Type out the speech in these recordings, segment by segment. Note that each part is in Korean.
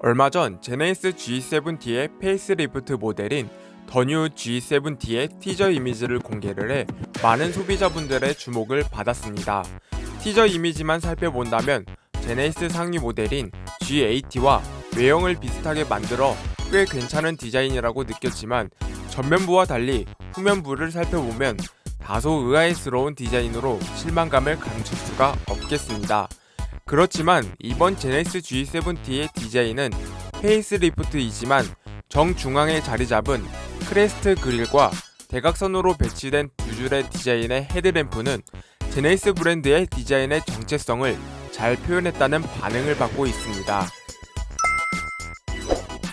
얼마 전 제네시스 G70의 페이스리프트 모델인 더 뉴 G70의 티저 이미지를 공개를 해 많은 소비자분들의 주목을 받았습니다. 티저 이미지만 살펴본다면 제네시스 상위 모델인 G80와 외형을 비슷하게 만들어 꽤 괜찮은 디자인이라고 느꼈지만 전면부와 달리 후면부를 살펴보면 다소 의아스러운 디자인으로 실망감을 감출 수가 없겠습니다. 그렇지만 이번 제네시스 G70의 디자인은 페이스리프트이지만 정중앙에 자리 잡은 크레스트 그릴과 대각선으로 배치된 두 줄의 디자인의 헤드램프는 제네시스 브랜드의 디자인의 정체성을 잘 표현했다는 반응을 받고 있습니다.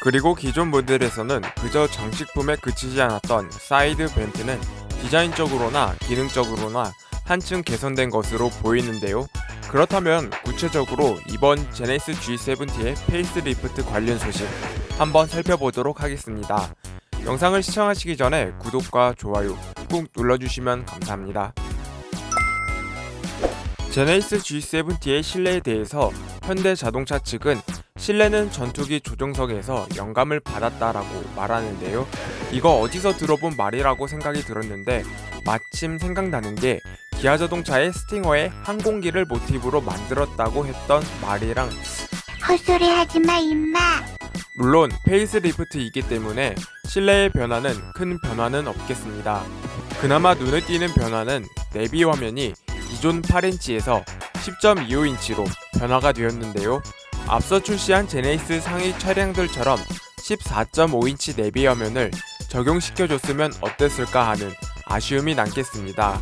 그리고 기존 모델에서는 그저 장식품에 그치지 않았던 사이드 벤트는 디자인적으로나 기능적으로나 한층 개선된 것으로 보이는데요. 그렇다면 구체적으로 이번 제네시스 G70의 페이스리프트 관련 소식 한번 살펴보도록 하겠습니다. 영상을 시청하시기 전에 구독과 좋아요 꾹 눌러주시면 감사합니다. 제네시스 G70의 실내에 대해서 현대자동차 측은 실내는 전투기 조종석에서 영감을 받았다라고 말하는데요. 이거 어디서 들어본 말이라고 생각이 들었는데 마침 생각나는 게 기아자동차의 스팅어의 항공기를 모티브로 만들었다고 했던 말이랑 헛소리 하지마 임마. 물론 페이스리프트이기 때문에 실내의 변화는 큰 변화는 없겠습니다. 그나마 눈에 띄는 변화는 내비 화면이 기존 8인치에서 10.25인치로 변화가 되었는데요. 앞서 출시한 제네시스 상위 차량들처럼 14.5인치 내비 화면을 적용시켜줬으면 어땠을까 하는 아쉬움이 남겠습니다.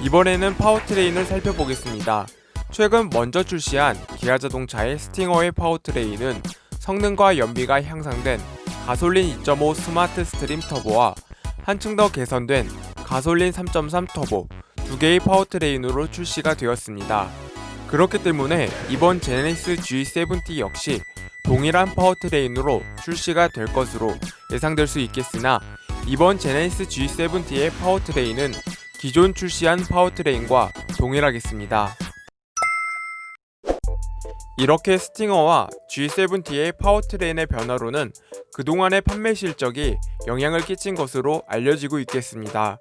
이번에는 파워트레인을 살펴보겠습니다. 최근 먼저 출시한 기아자동차의 스팅어의 파워트레인은 성능과 연비가 향상된 가솔린 2.5 스마트 스트림 터보와 한층 더 개선된 가솔린 3.3 터보 두 개의 파워트레인으로 출시가 되었습니다. 그렇기 때문에 이번 제네시스 G70 역시 동일한 파워트레인으로 출시가 될 것으로 예상될 수 있겠으나 이번 제네시스 G70의 파워트레인은 기존 출시한 파워트레인과 동일하겠습니다. 이렇게 스팅어와 G70의 파워트레인의 변화로는 그동안의 판매 실적이 영향을 끼친 것으로 알려지고 있겠습니다.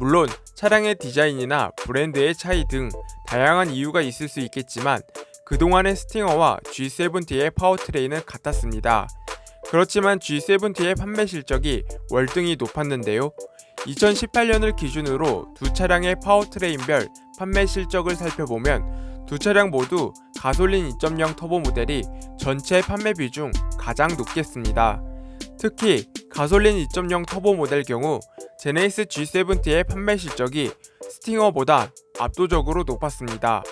물론 차량의 디자인이나 브랜드의 차이 등 다양한 이유가 있을 수 있겠지만 그동안의 스팅어와 G70의 파워트레인은 같았습니다. 그렇지만 G70의 판매 실적이 월등히 높았는데요. 2018년을 기준으로 두 차량의 파워트레인별 판매 실적을 살펴보면 두 차량 모두 가솔린 2.0 터보 모델이 전체 판매비 중 가장 높겠습니다. 특히 가솔린 2.0 터보 모델 경우 제네시스 G70의 판매 실적이 스팅어보다 압도적으로 높았습니다.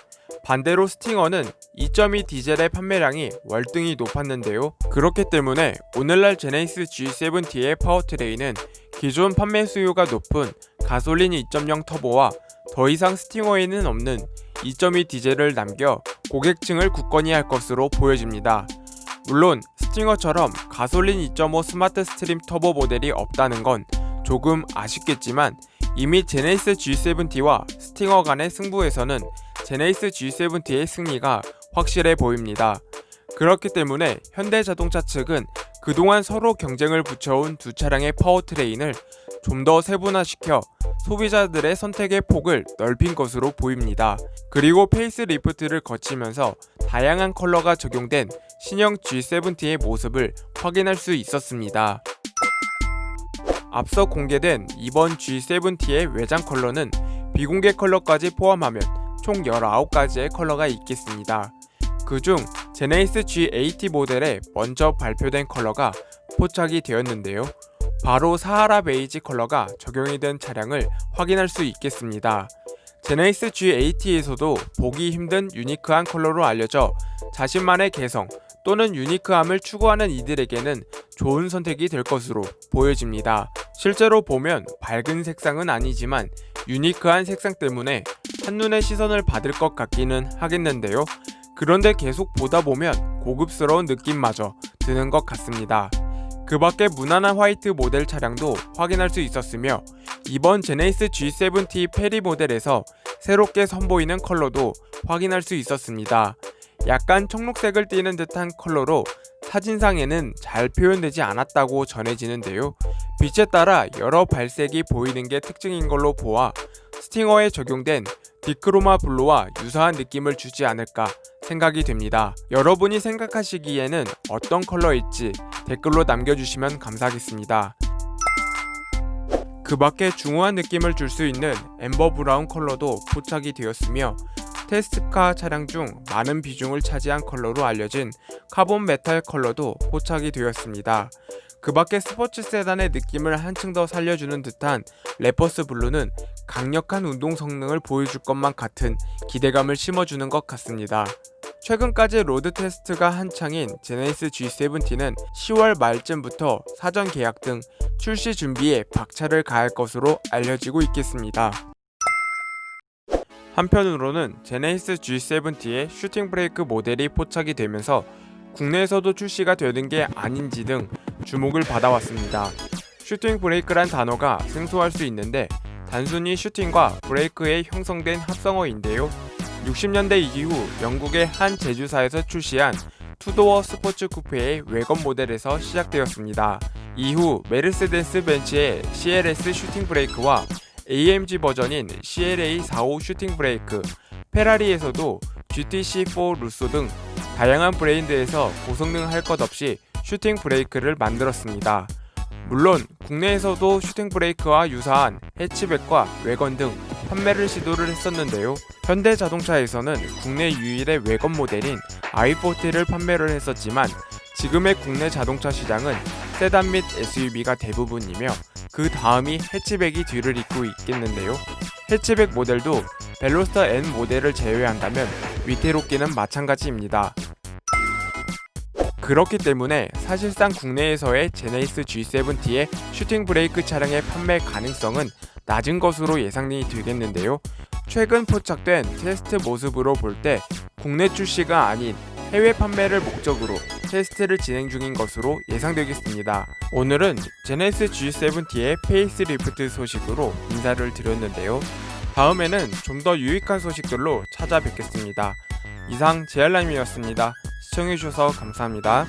반대로 스팅어는 2.2 디젤의 판매량이 월등히 높았는데요. 그렇기 때문에 오늘날 제네시스 G70의 파워트레인은 기존 판매 수요가 높은 가솔린 2.0 터보와 더 이상 스팅어에는 없는 2.2 디젤을 남겨 고객층을 굳건히 할 것으로 보여집니다. 물론 스팅어처럼 가솔린 2.5 스마트 스트림 터보 모델이 없다는 건 조금 아쉽겠지만 이미 제네시스 G70와 스팅어 간의 승부에서는 제네시스 G70의 승리가 확실해 보입니다. 그렇기 때문에 현대자동차 측은 그동안 서로 경쟁을 붙여온 두 차량의 파워트레인을 좀 더 세분화시켜 소비자들의 선택의 폭을 넓힌 것으로 보입니다. 그리고 페이스리프트를 거치면서 다양한 컬러가 적용된 신형 G70의 모습을 확인할 수 있었습니다. 앞서 공개된 이번 G70의 외장 컬러는 비공개 컬러까지 포함하면 총 19가지의 컬러가 있겠습니다. 그중 제네시스 G80 모델에 먼저 발표된 컬러가 포착이 되었는데요. 바로 사하라 베이지 컬러가 적용이 된 차량을 확인할 수 있겠습니다. 제네시스 G80에서도 보기 힘든 유니크한 컬러로 알려져 자신만의 개성 또는 유니크함을 추구하는 이들에게는 좋은 선택이 될 것으로 보여집니다. 실제로 보면 밝은 색상은 아니지만 유니크한 색상 때문에 한눈에 시선을 받을 것 같기는 하겠는데요. 그런데 계속 보다 보면 고급스러운 느낌마저 드는 것 같습니다. 그 밖에 무난한 화이트 모델 차량도 확인할 수 있었으며 이번 제네시스 G70 페리 모델에서 새롭게 선보이는 컬러도 확인할 수 있었습니다. 약간 청록색을 띠는 듯한 컬러로 사진상에는 잘 표현되지 않았다고 전해지는데요. 빛에 따라 여러 발색이 보이는 게 특징인 걸로 보아 스팅어에 적용된 디크로마 블루와 유사한 느낌을 주지 않을까 생각이 됩니다. 여러분이 생각하시기에는 어떤 컬러일지 댓글로 남겨주시면 감사하겠습니다. 그 밖에 중후한 느낌을 줄 수 있는 엠버 브라운 컬러도 포착이 되었으며 테스트카 차량 중 많은 비중을 차지한 컬러로 알려진 카본 메탈 컬러도 포착이 되었습니다. 그 밖에 스포츠 세단의 느낌을 한층 더 살려주는 듯한 레퍼스 블루는 강력한 운동 성능을 보여줄 것만 같은 기대감을 심어주는 것 같습니다. 최근까지 로드 테스트가 한창인 제네시스 G70는 10월 말쯤부터 사전 계약 등 출시 준비에 박차를 가할 것으로 알려지고 있겠습니다. 한편으로는 제네시스 G70의 슈팅 브레이크 모델이 포착이 되면서 국내에서도 출시가 되는 게 아닌지 등 주목을 받아왔습니다. 슈팅 브레이크란 단어가 생소할 수 있는데 단순히 슈팅과 브레이크에 형성된 합성어인데요. 60년대 이후 영국의 한 제조사에서 출시한 투도어 스포츠 쿠페의 외관 모델에서 시작되었습니다. 이후 메르세데스 벤츠의 CLS 슈팅 브레이크와 AMG 버전인 CLA45 슈팅 브레이크, 페라리에서도 GTC4 루소 등 다양한 브랜드에서 고성능 할 것 없이 슈팅 브레이크를 만들었습니다. 물론 국내에서도 슈팅 브레이크와 유사한 해치백과 외건 등 판매를 시도를 했었는데요. 현대자동차에서는 국내 유일의 외건 모델인 i40를 판매를 했었지만 지금의 국내 자동차 시장은 세단 및 SUV가 대부분이며 그 다음이 해치백이 뒤를 잇고 있겠는데요. 해치백 모델도 벨로스터 N 모델을 제외한다면 위태롭기는 마찬가지입니다. 그렇기 때문에 사실상 국내에서의 제네시스 G70의 슈팅 브레이크 차량의 판매 가능성은 낮은 것으로 예상이 되겠는데요. 최근 포착된 테스트 모습으로 볼 때 국내 출시가 아닌 해외 판매를 목적으로 테스트를 진행 중인 것으로 예상되겠습니다. 오늘은 제네시스 G70의 페이스리프트 소식으로 인사를 드렸는데요. 다음에는 좀 더 유익한 소식들로 찾아뵙겠습니다. 이상 제알람이었습니다. 시청해주셔서 감사합니다.